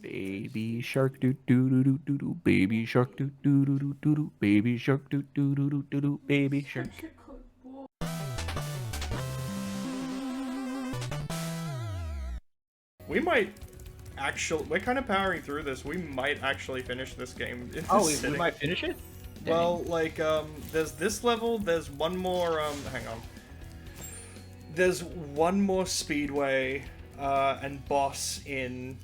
Baby shark doo doo doo doo doo doo. Baby shark doo doo doo doo doo doo. Baby shark doo doo doo doo doo doo. Baby shark. We might actually. We're kind of powering through this. We might actually finish this game. In Oh, this we might finish it? Well, like, there's this level, there's one more, hang on. There's one more speedway, and boss in,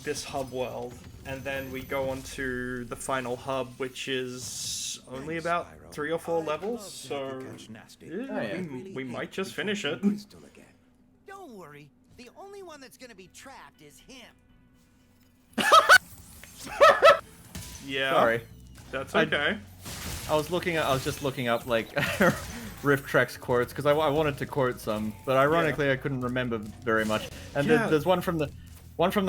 this hub world. And then we go on to the final hub, which is only about 3 or 4 levels, so yeah, we might just finish it. Don't worry, the only one that's gonna be trapped is him. Yeah. Sorry. That's okay. I was just looking up, like, Rift Tracks quotes, because I wanted to quote some, but ironically I couldn't remember very much. And there's one from the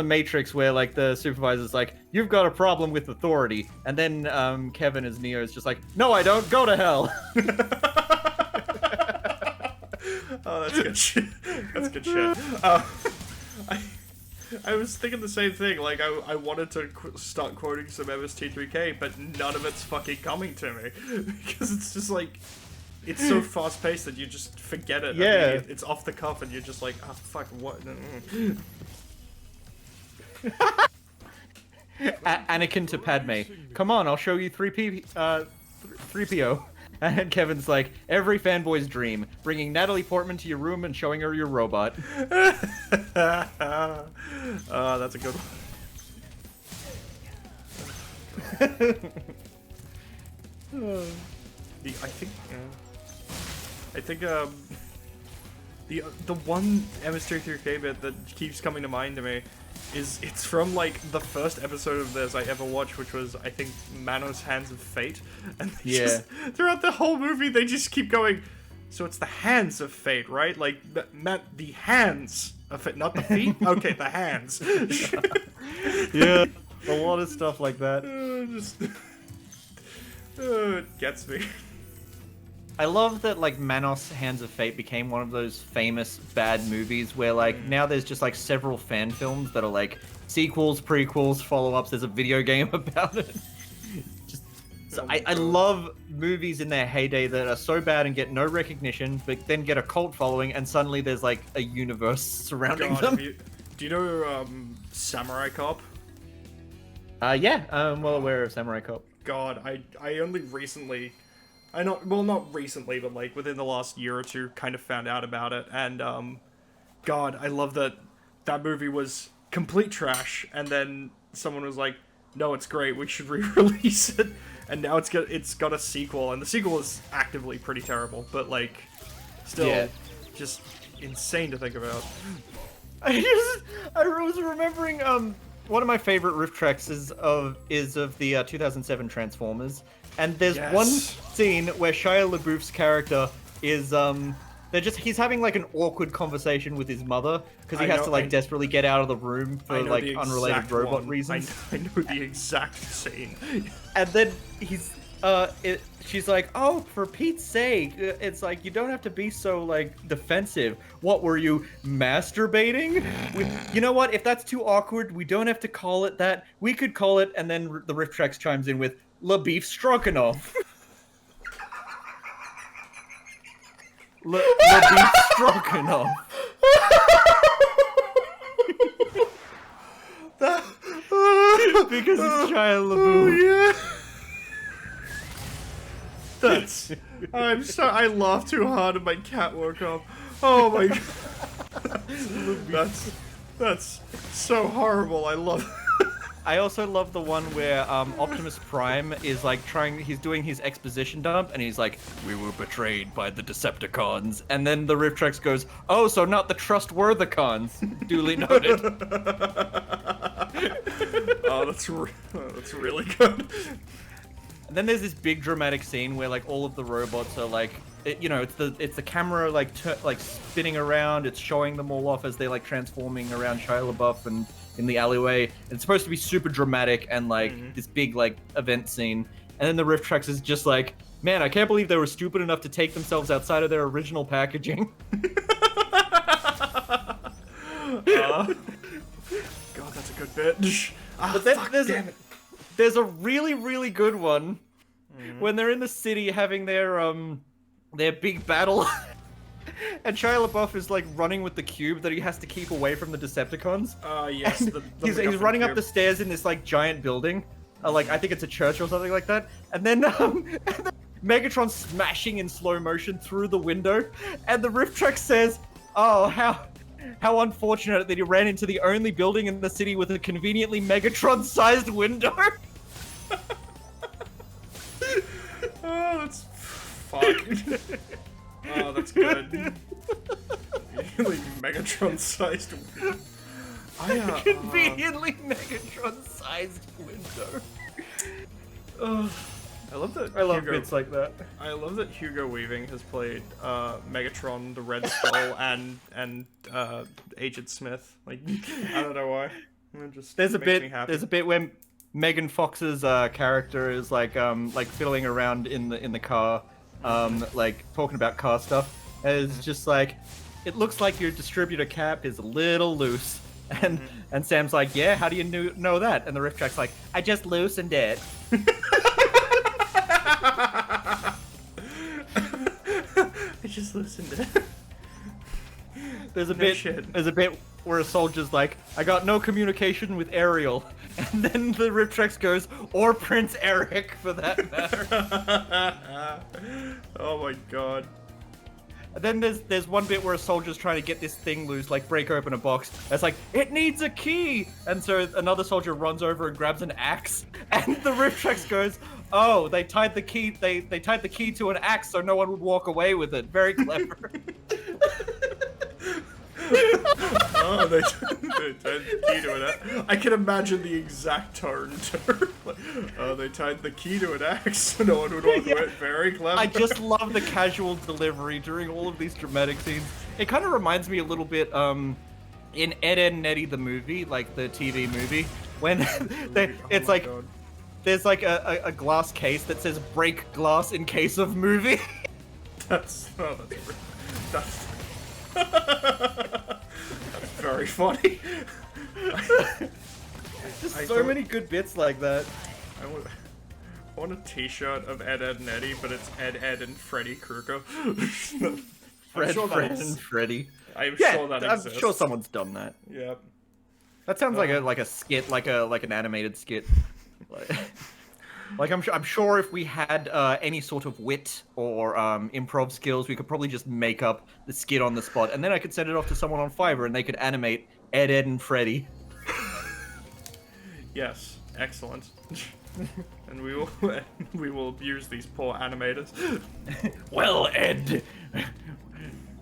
Matrix where, like, the supervisor's like, "You've got a problem with authority," and then Kevin as Neo is just like, "No, I don't. Go to hell." Oh, that's good shit. That's good shit. I was thinking the same thing. Like, I wanted to start quoting some MST3K, but none of it's fucking coming to me because it's just like, it's so fast paced that you just forget it. Yeah. I mean, it's off the cuff, and you're just like, oh fuck, what? Anakin to Padme, "Come on, I'll show you 3PO. And Kevin's like, "Every fanboy's dream, bringing Natalie Portman to your room and showing her your robot." Oh, that's a good one. I think the one MS-33K bit that keeps coming to mind to me is it's from like the first episode of this I ever watched, which was, I think, Manos Hands of Fate, and they just, throughout the whole movie they just keep going, so it's the hands of fate, right? Like the hands of fate, not the feet. Okay, the hands. Yeah, a lot of stuff like that. It gets me. I love that, like, Manos Hands of Fate became one of those famous bad movies where, like, now there's just, like, several fan films that are, like, sequels, prequels, follow-ups. There's a video game about it. So I love movies in their heyday that are so bad and get no recognition, but then get a cult following, and suddenly there's, like, a universe surrounding them. Do you know, Samurai Cop? Yeah, I'm well aware of Samurai Cop. God, I only recently... not recently, but like within the last year or two, kind of found out about it, and God, I love that movie was complete trash, and then someone was like, "No, it's great. We should re-release it," and now it's got a sequel, and the sequel is actively pretty terrible, but like, still, just insane to think about. I was remembering one of my favorite riff tracks is of the 2007 Transformers. And there's one scene where Shia LaBeouf's character is, he's having, like, an awkward conversation with his mother, because he has to, like, desperately get out of the room for, like, unrelated robot reasons. I know the exact scene. And then she's like, "Oh, for Pete's sake, it's like, you don't have to be so, like, defensive. What, were you masturbating? You know what, if that's too awkward, we don't have to call it that. We could call it," and then the riff tracks chimes in with, "LaBeef Stroganoff." LaBeef Stroganoff. Because it's Shia LaBeouf. Oh, yeah. I laughed too hard and my cat woke up. Oh my god. That's so horrible. I love it. I also love the one where Optimus Prime is like he's doing his exposition dump, and he's like, "We were betrayed by the Decepticons," and then the riff tracks goes, "Oh, so not the Trustworthicons." Duly noted. Oh, that's really good. And then there's this big dramatic scene where, like, all of the robots are like, it's the camera like spinning around. It's showing them all off as they're like transforming around Shia LaBeouf and in the alleyway. And it's supposed to be super dramatic and like this big like event scene. And then the riff tracks is just like, "Man, I can't believe they were stupid enough to take themselves outside of their original packaging." God, that's a good bit. But then Fuck, there's damn it. there's a really, really good one when they're in the city having their big battle. And Shia LaBeouf is like running with the cube that he has to keep away from the Decepticons. Yes, And the he's MacGuffin running up cube. the stairs in this like giant building. Like I think it's a church or something like that. And then Megatron smashing in slow motion through the window, and the riff track says, "Oh, how unfortunate that he ran into the only building in the city with a conveniently Megatron-sized window." Oh, that's fuck. Oh, that's good. Really Megatron-sized. Conveniently Megatron-sized window. I love that. I love Hugo, bits like that. I love that Hugo Weaving has played Megatron, the Red Skull, and Agent Smith. Like, I don't know why. It just There's a makes me bit. happy. There's a bit when Megan Fox's character is like fiddling around in the car, like talking about car stuff. And it's just like, it looks like your distributor cap is a little loose. And Sam's like, yeah, how do you know that? And the riff track's like, I just loosened it. I just listened to it. There's a No bit. shit. There's a bit where a soldier's like, I got no communication with Ariel, and then the riff tracks goes, or Prince Eric for that matter. Oh my god. And then there's one bit where a soldier's trying to get this thing loose, like break open a box. It's like, it needs a key! And so another soldier runs over and grabs an axe, and the riff tracks goes, oh, they tied the key tied the key to an axe so no one would walk away with it. Very clever. Oh, they tied the key to an axe. I can imagine the exact turn. Like, oh, they tied the key to an axe so no one would walk Yeah. away. Very clever. I just love the casual delivery during all of these dramatic scenes. It kind of reminds me a little bit, in Ed, Edd n Eddy the movie, like the TV movie, when it's my like, God. there's like a glass case that says break glass in case of movie. That's very funny. Just I so thought- many good bits like that. I want a T-shirt of Ed, Edd n Eddy, but it's Ed, and Freddy Krueger. Fred, sure that Fred, is- and Freddy. I'm Yeah, sure that I'm exists. sure someone's done that. Yep. That sounds like a skit, like an animated skit. Like I'm sure if we had any sort of wit or improv skills, we could probably just make up the skit on the spot, and then I could send it off to someone on Fiverr, and they could animate Ed, and Freddy. Yes. Excellent. And we will use these poor animators. Well, Ed,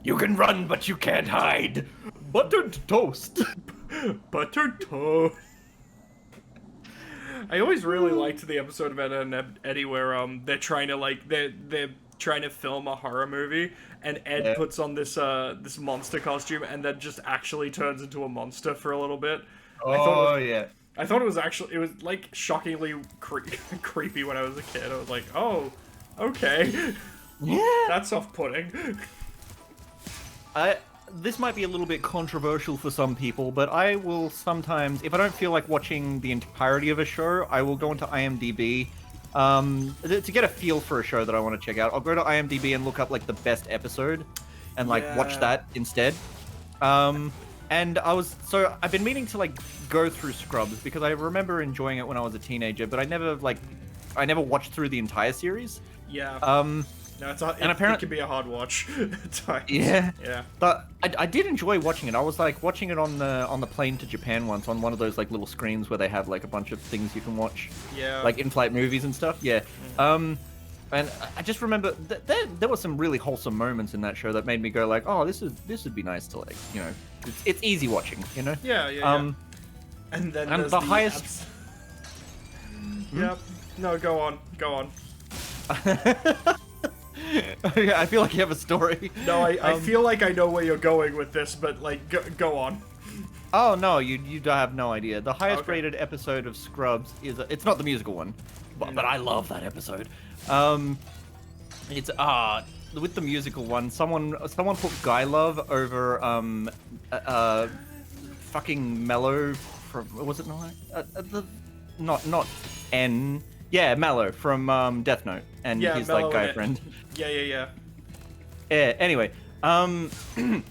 you can run, but you can't hide. Buttered toast. Buttered toast. I always really liked the episode of Ed, and Eddie where they're trying to they're trying to film a horror movie, and Ed puts on this this monster costume and then just actually turns into a monster for a little bit. Yeah. I thought it was like shockingly creepy when I was a kid. I was like, oh, okay, Yeah. that's off-putting. This might be a little bit controversial for some people, but I will sometimes, if I don't feel like watching the entirety of a show, I will go into IMDb to get a feel for a show that I want to check out. I'll go to IMDb and look up like the best episode and like watch Yeah. that instead. And I've been meaning to like go through Scrubs because I remember enjoying it when I was a teenager, but I never watched through the entire series. Yeah. No, and it can be a hard watch at times. Yeah. Yeah. But I did enjoy watching it. I was like watching it on the plane to Japan once on one of those like little screens where they have like a bunch of things you can watch. Yeah. Like in-flight movies and stuff. Yeah. And I just remember there were some really wholesome moments in that show that made me go like, oh, this would be nice to like, you know, it's easy watching, you know. Yeah. Yeah. And then and there's the highest. Yep. No, go on. I feel like you have a story. No, I feel like I know where you're going with this, but like, go on. Oh no, you have no idea. The highest Okay. rated episode of Scrubs is it's not the musical one, but I love that episode. It's with the musical one, someone put Guy Love over fucking Mellow from was it not N. Yeah, Mallow from Death Note and his Mellow like guy and- friend. Yeah. Yeah. Anyway, the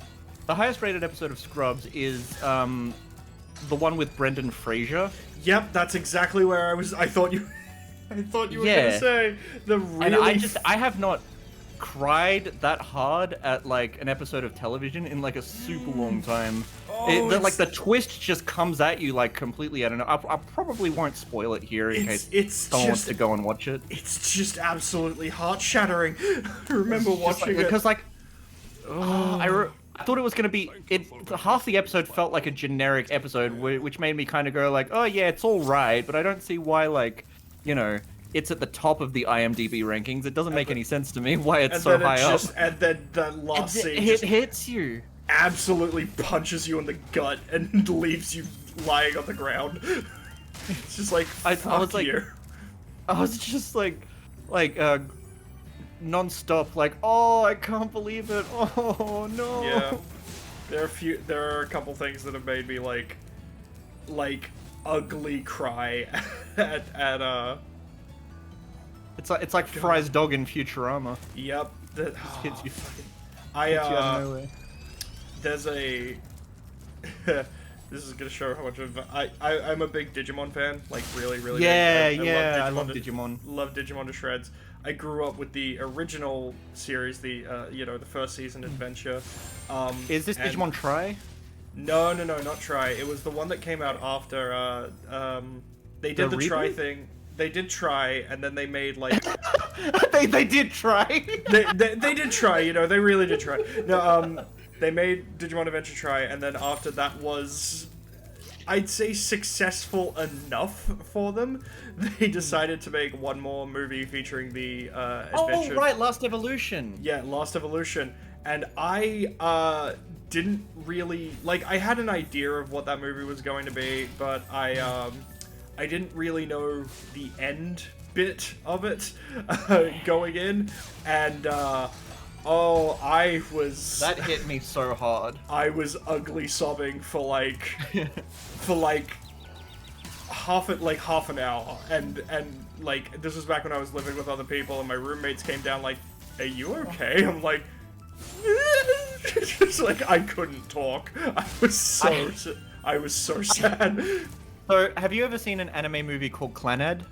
highest rated episode of Scrubs is the one with Brendan Fraser. Yep, that's exactly where I thought you were Yeah. gonna say the And really. I have not cried that hard at like an episode of television in like a super long time. Like the twist just comes at you like completely. I don't know. I probably won't spoil it here in case someone wants to go and watch it. It's just absolutely heart shattering. I remember watching it because like I thought it was gonna be half the episode felt like a generic episode, which made me kind of go like, oh yeah, it's all right, but I don't see why like, you know, it's at the top of the IMDb rankings. It doesn't make any sense to me why it's so high up. And then the last scene It just hits you. absolutely punches you in the gut and leaves you lying on the ground. It's just like, I fuck was like, you. I was just like non-stop, like, oh, I can't believe it. Oh no. Yeah. There are a couple things that have made me like ugly cry at It's like Fry's dog in Futurama. Yep. That Hits you. hits you Hits you out of nowhere. there's a this is gonna show how much of I'm a big Digimon fan, like really Yeah, big. yeah, I love Digimon. Love Digimon to shreds. I grew up with the original series, the the first season adventure. Is this and- Digimon Try? No, not Try. It was the one that came out after. They did The the Try reboot? thing. They did Try, and then they made like they did try. they did try. They really did try. No, they made Digimon Adventure Try, and then after that was, I'd say, successful enough for them. They decided to make one more movie featuring the adventure. Oh right, Last Evolution. Yeah, Lost Evolution. And I didn't really like. I had an idea of what that movie was going to be, but I didn't really know the end bit of it going in, and I was That hit me so hard. I was ugly sobbing for like half an hour, and like this was back when I was living with other people, and my roommates came down like, "Are you okay?" I'm like, just like I couldn't talk. I was so sad. So, have you ever seen an anime movie called Clannad?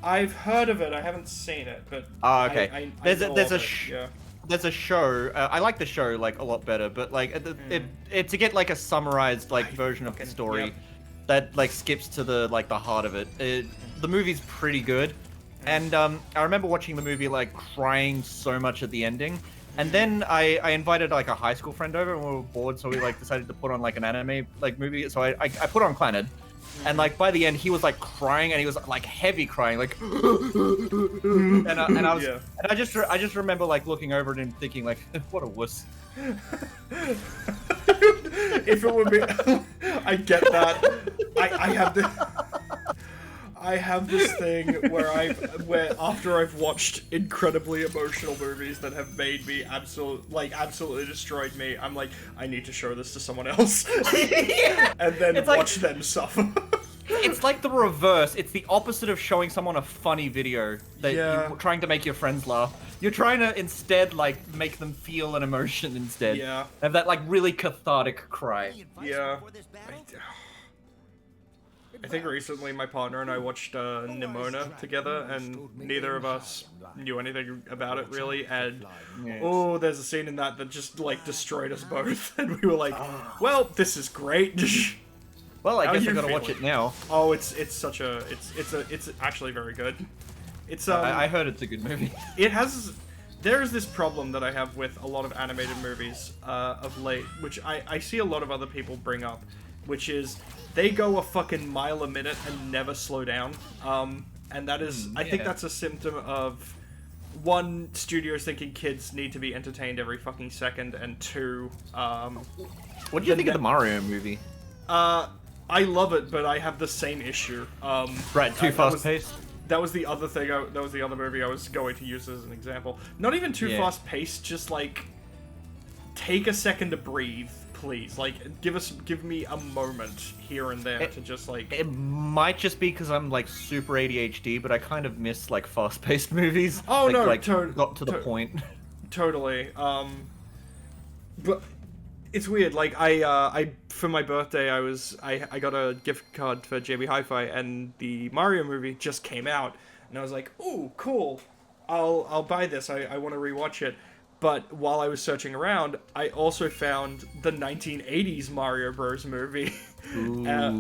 I've heard of it. I haven't seen it, but Oh, okay. I There's know a there's of a it, yeah. there's a show. I like the show like a lot better, but like it to get like a summarized like version of the story yep. that like skips to the like the heart of it. The movie's pretty good, and I remember watching the movie like crying so much at the ending. And then I invited like a high school friend over, and we were bored, so we like decided to put on like an anime like movie. So I put on Clannad, and like by the end he was like crying, and he was like heavy crying, like, and I was Yeah. and I just remember like looking over it and thinking like, what a wuss. If it would be, I get that. I have this thing where after I've watched incredibly emotional movies that have made me absolutely destroyed me, I'm like, I need to show this to someone else, and then It's like- watch them suffer. It's like the reverse. It's the opposite of showing someone a funny video that Yeah. you're trying to make your friends laugh. You're trying to instead like make them feel an emotion instead. Yeah. Have that like really cathartic cry. Any advice Yeah. before this battle? I think recently my partner and I watched Nimona together, and neither of us knew anything about it really, and oh, there's a scene in that just like destroyed us both, and we were like, well, this is great. Well, I How guess you I gotta watch feeling? it now. Oh, it's actually very good. It's I heard it's a good movie. there is this problem that I have with a lot of animated movies of late, which I see a lot of other people bring up, which is they go a fucking mile a minute and never slow down. And that is, I think yeah. that's a symptom of, one, studios thinking kids need to be entertained every fucking second, and two, What do you think of the Mario movie? I love it, but I have the same issue. Right, too that fast was- paced. That was the other thing. That was the other movie I was going to use as an example. Not even too Yeah. fast paced. Just like, take a second to breathe. please, like, give me a moment here and there to just like. It might just be because I'm like super ADHD, but I kind of miss like fast-paced movies. Oh like, no, like got to the point. Totally. But it's weird. Like I for my birthday, I got a gift card for JB Hi-Fi, and the Mario movie just came out, and I was like, ooh, cool. I'll buy this. I want to rewatch it. But while I was searching around, I also found the 1980s Mario Bros. Movie.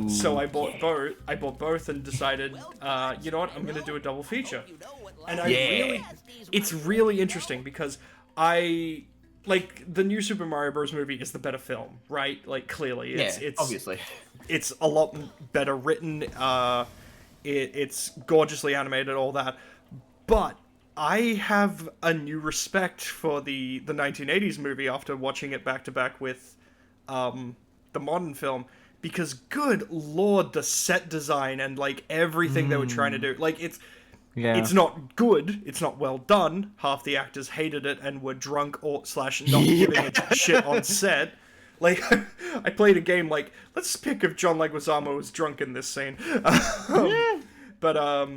So I bought both. I bought both and decided, you know what? I'm gonna do a double feature. And it's really interesting because like the new Super Mario Bros. Movie is the better film, right? Like clearly, it's obviously, it's a lot better written. It's gorgeously animated, all that, but I have a new respect for the 1980s movie after watching it back to back with the modern film, because good lord, the set design and like everything they were trying to do, like it's not good, it's not well done. Half the actors hated it and were drunk or / not giving a shit on set. Like, I played a game like, let's pick if John Leguizamo was drunk in this scene. But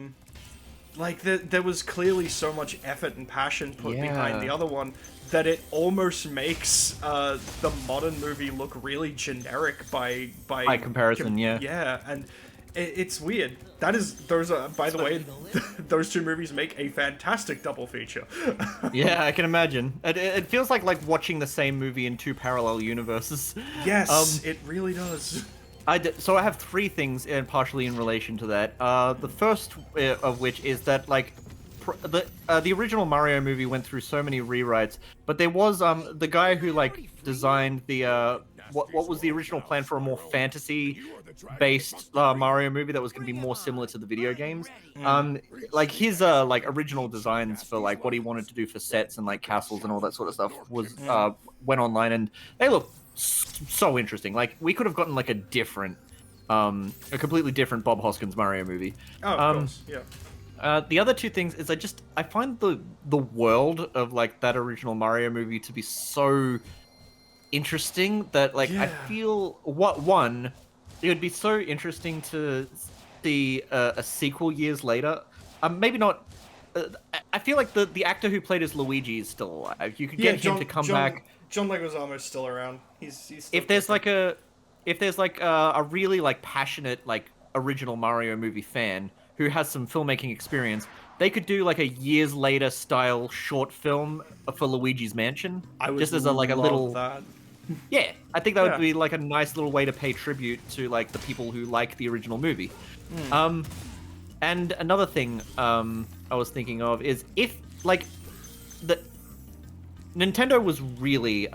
like there was clearly so much effort and passion put behind the other one that it almost makes the modern movie look really generic by comparison. Yeah, and it's weird. Those are, by the way, those two movies make a fantastic double feature. Yeah, I can imagine. It feels like watching the same movie in two parallel universes. Yes, it really does. So I have three things partially in relation to that. The first of which is that the original Mario movie went through so many rewrites, but there was the guy who designed the what was the original plan for a more fantasy-based Mario movie that was going to be more similar to the video games. His original designs for what he wanted to do for sets and castles and all that sort of stuff was went online, and they look so interesting. We could have gotten a completely different Bob Hoskins Mario movie. Oh, of course, yeah. The other two things is I find the world of that original Mario movie to be so interesting that I feel it would be so interesting to see a sequel years later. Maybe not. I feel like the actor who played as Luigi is still alive. You could get him to come back. John Leguizamo's still around. He's still if there's a really passionate original Mario movie fan who has some filmmaking experience, they could do a years later style short film for Luigi's Mansion. I would just as a little. That. Yeah, I think that would be a nice little way to pay tribute to the people who like the original movie. And another thing I was thinking of is if the Nintendo was really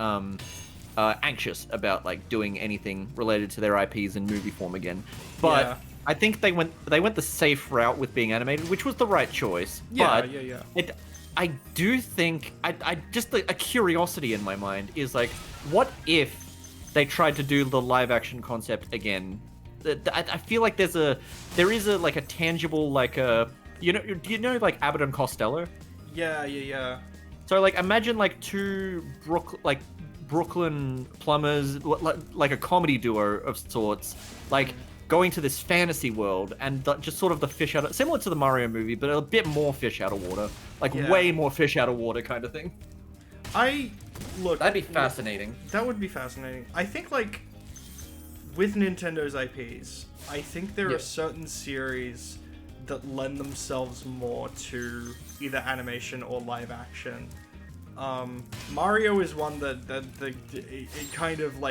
anxious about doing anything related to their IPs in movie form again, but I think they went the safe route with being animated, which was the right choice. Yeah. I do think I just a curiosity in my mind is what if they tried to do the live action concept again? I feel like there is a tangible you know Abbott and Costello. Yeah. So imagine two Brooklyn plumbers, like a comedy duo of sorts, going to this fantasy world and just sort of the fish out of, similar to the Mario movie, but a bit more fish out of water, way more fish out of water kind of thing. That'd be fascinating. That would be fascinating. I think with Nintendo's IPs, I think there are certain series that lend themselves more to either animation or live action. Mario is one that it kind of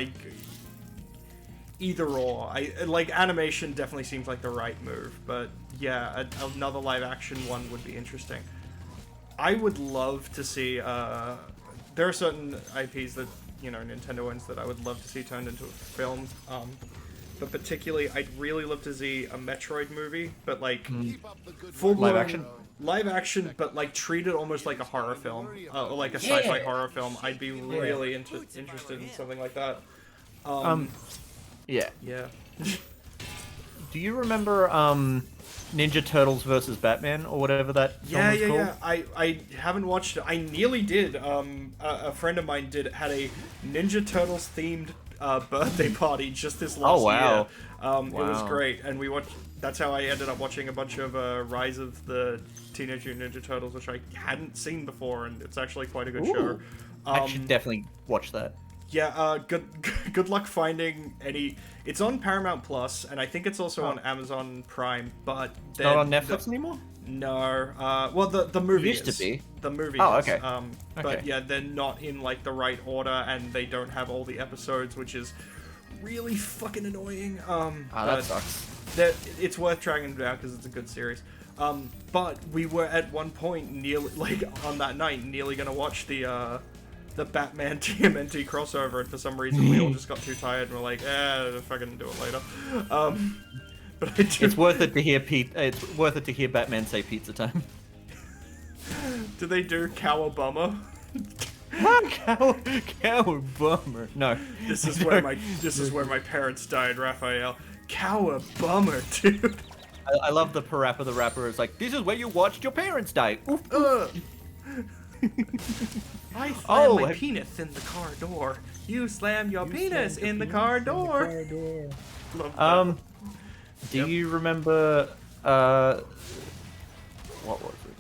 either or. Animation definitely seems like the right move, but yeah, another live action one would be interesting. I would love to see. There are certain IPs that Nintendo owns that I would love to see turned into a film. But particularly, I'd really love to see a Metroid movie, but full live action. Live action, but treat it almost like a horror film, or a sci-fi horror film. I'd be really interested in something like that. Yeah. Do you remember Ninja Turtles versus Batman or whatever that film was called? I haven't watched it. I nearly did. A friend of mine had a Ninja Turtles themed birthday party just this last wow. year. It was Wow. great, and we watched. That's how I ended up watching a bunch of Rise of the Teenage Mutant Ninja Turtles, which I hadn't seen before, and it's actually quite a good show. I should definitely watch that. Yeah, good luck finding any. It's on Paramount Plus, and I think it's also on Amazon Prime, but Not on Netflix anymore? No. Well, the movie Used to be. The movie Oh, is. okay. But Okay. yeah, they're not in like the right order, and they don't have all the episodes, which is really fucking annoying. That sucks. It's worth tracking them down because it's a good series. But we were at one point nearly, like on that night, nearly gonna watch the Batman TMNT crossover, and for some reason we all just got too tired and we're like, fucking do it later. But I do. It's worth it to hear It's worth it to hear Batman say pizza time. Do they do Cowabunga? Cow bummer. No. This is where my parents died, Raphael. Cowabunga, dude. I love the Parappa the Rapper. It's like, this is where you watched your parents die. Oof. I slam my have- penis in the car door. You slam your penis in the car door. Love that. Do Yep. you remember? What was it?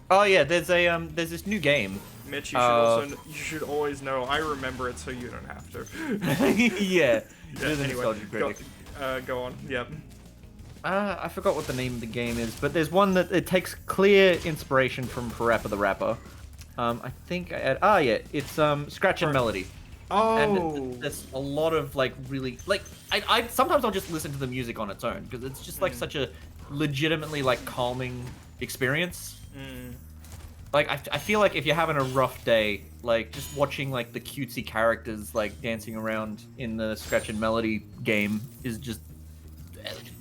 Oh yeah, there's this new game. Mitch, you should always know. I remember it, so you don't have to. Yeah. Yeah, anyway, go on. Yep. I forgot what the name of the game is, but there's one that it takes clear inspiration from Parappa the Rapper. I think it's Scratch and Melody. Oh. And there's a lot of like really like I sometimes I'll just listen to the music on its own because it's just like such a legitimately like calming experience. Like I feel like if you're having a rough day, like just watching like the cutesy characters like dancing around in the Scratch and Melody game is just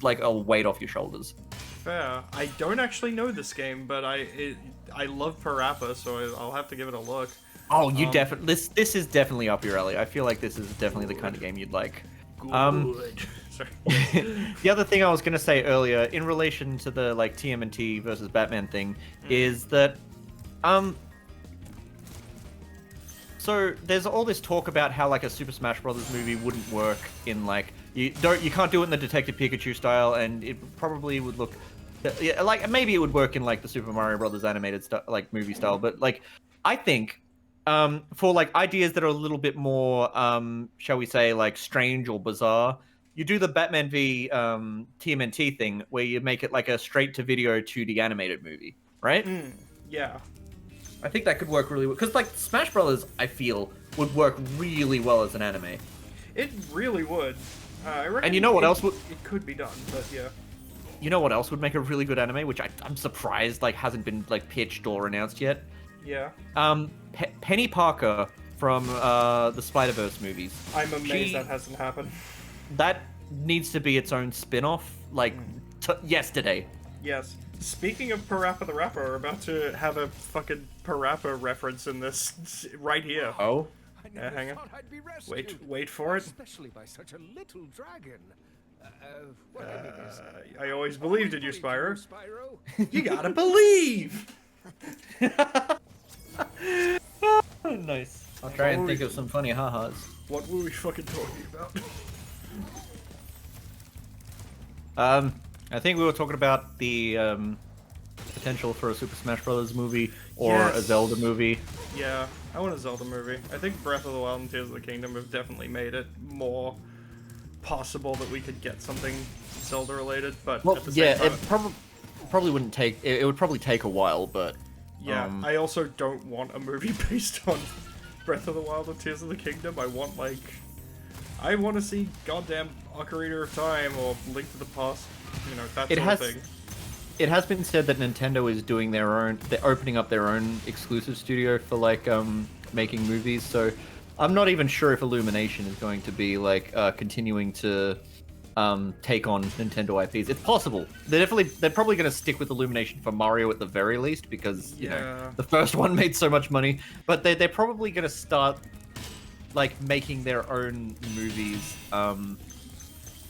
like a weight off your shoulders. Fair. I don't actually know this game, but I love Parappa, so I'll have to give it a look. Oh, you definitely this is definitely up your alley. I feel like this is definitely the kind of game you'd like. Good. Sorry. The other thing I was gonna say earlier in relation to the like TMNT versus Batman thing is that so there's all this talk about how like a Super Smash Brothers movie wouldn't work in like you can't do it in the Detective Pikachu style, and it probably would look like maybe it would work in like the Super Mario Brothers animated like movie style, but like I think for like ideas that are a little bit more shall we say like strange or bizarre, you do the Batman v TMNT thing where you make it like a straight to video 2D animated movie, right? Yeah. I think that could work really well because like Smash Brothers I feel would work really well as an anime. It really would. I reckon And you know what else would it could be done, but yeah. You know what else would make a really good anime, which I'm surprised like hasn't been like pitched or announced yet? Yeah. Penny Parker from the Spider-Verse movies. I'm amazed that hasn't happened. That needs to be its own spin-off, like yesterday. Yes. Speaking of Parappa the Rapper, we're about to have a fucking Parappa reference in this right here. Oh? Hang on. I'd be rescued, Wait for it. especially by such a little dragon. What I mean is, I always believed in you, Spyro. Spyro. You gotta believe! Nice. I'll try and think of some funny ha-has. What were we fucking talking about? I think we were talking about the potential for a Super Smash Brothers movie or a Yes. Zelda movie. Yeah, I want a Zelda movie. I think Breath of the Wild and Tears of the Kingdom have definitely made it more possible that we could get something Zelda related, but Well, at the same time, it probably wouldn't take. It would probably take a while, but yeah, I also don't want a movie based on Breath of the Wild and Tears of the Kingdom. I want to see goddamn Ocarina of Time or Link to the Past, you know, that sort of thing. It has been said that Nintendo is doing their own. They're opening up their own exclusive studio for like making movies. So I'm not even sure if Illumination is going to be like continuing to take on Nintendo IPs. It's possible. They're probably going to stick with Illumination for Mario at the very least because you know the first one made so much money. But they're probably going to start like making their own movies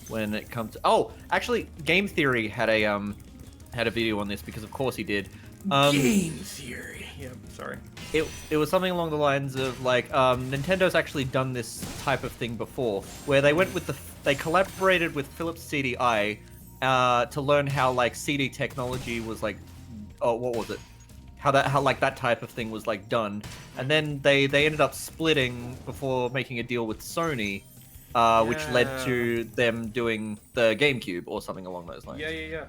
when it comes to. Oh, actually, Game Theory had a video on this because of course he did. Game Theory. Yeah, sorry. It was something along the lines of like Nintendo's actually done this type of thing before, where they went with they collaborated with Philips CDI to learn how like CD technology was like, oh, what was it? How like that type of thing was like done, and then they ended up splitting before making a deal with Sony, which led to them doing the GameCube or something along those lines. Yeah.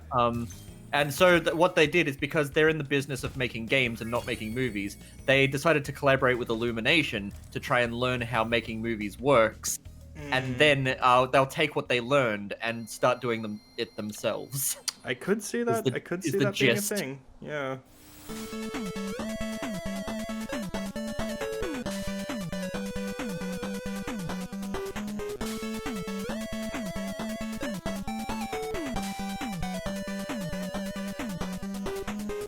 And so what they did is, because they're in the business of making games and not making movies, they decided to collaborate with Illumination to try and learn how making movies works, and then they'll take what they learned and start doing it themselves. I could see that. I could see that being a thing. Yeah.